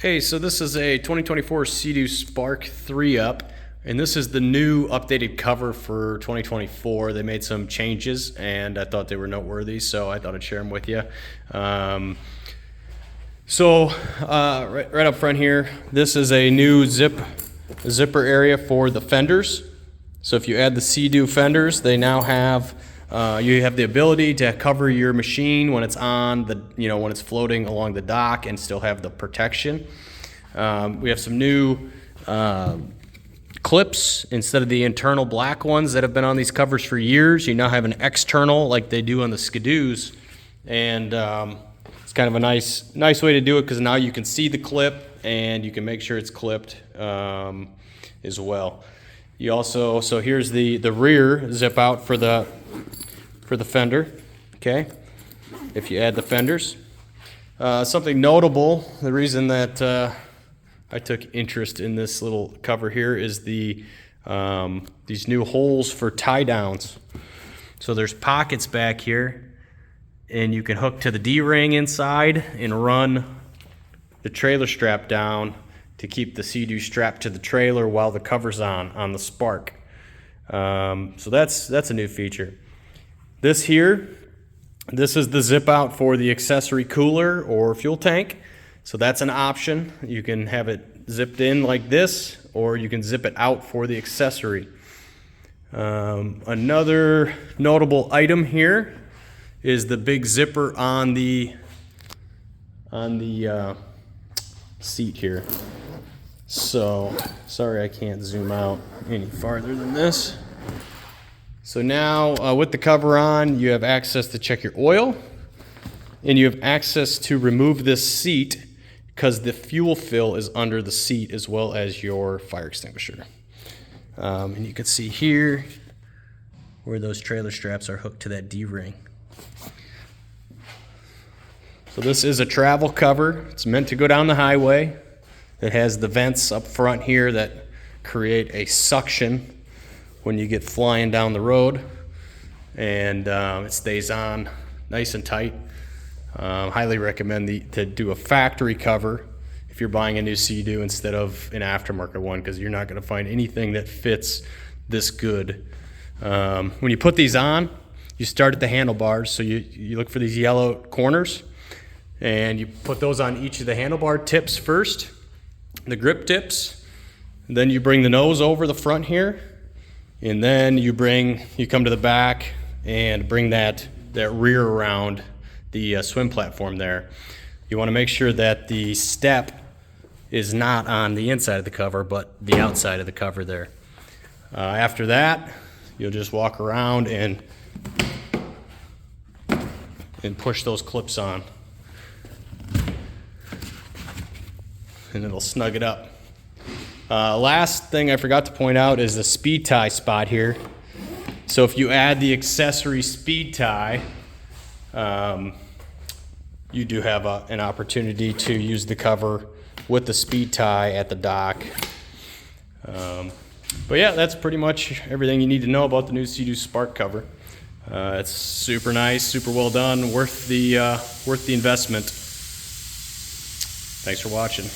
Hey, so this is a 2024 Sea-Doo Spark 3-Up, and this is the new updated cover for 2024. They made some changes, and I thought they were noteworthy, so I thought I'd share them with you. Right up front here, this is a new zipper area for the fenders. So if you add the Sea-Doo fenders, they now have you have the ability to cover your machine when it's on the, when it's floating along the dock and still have the protection. We have some new clips instead of the internal black ones that have been on these covers for years. You now have an external like they do on the skidoos, and it's kind of a nice way to do it because now you can see the clip and you can make sure it's clipped as well. You also, so here's the rear zip out for the fender, okay, if you add the fenders. Something notable, the reason that I took interest in this little cover here is these new holes for tie downs. So there's pockets back here, and you can hook to the D-ring inside and run the trailer strap down to keep the Sea-Doo strapped to the trailer while the cover's on the Spark. So that's a new feature. This is the zip out for the accessory cooler or fuel tank. So that's an option. You can have it zipped in like this, or you can zip it out for the accessory. Another notable item here is the big zipper on the seat here. So, sorry I can't zoom out any farther than this. So now with the cover on, you have access to check your oil, and you have access to remove this seat because the fuel fill is under the seat as well as your fire extinguisher. And you can see here where those trailer straps are hooked to that D-ring. So this is a travel cover. It's meant to go down the highway. It has the vents up front here that create a suction when you get flying down the road, and it stays on nice and tight. Highly recommend to do a factory cover if you're buying a new Sea-Doo instead of an aftermarket one, because you're not going to find anything that fits this good. When you put these on, you start at the handlebars, so you look for these yellow corners, and you put those on each of the handlebar tips first, the grip tips, then you bring the nose over the front here, and then you come to the back and bring that rear around the swim platform there. You want to make sure that the step is not on the inside of the cover, but the outside of the cover there. After that, you'll just walk around and push those clips on, and it'll snug it up. Last thing I forgot to point out is the speed tie spot here. So if you add the accessory speed tie, you do have an opportunity to use the cover with the speed tie at the dock. But yeah, that's pretty much everything you need to know about the new Sea-Doo Spark cover. It's super nice, super well done, worth the investment. Thanks for watching.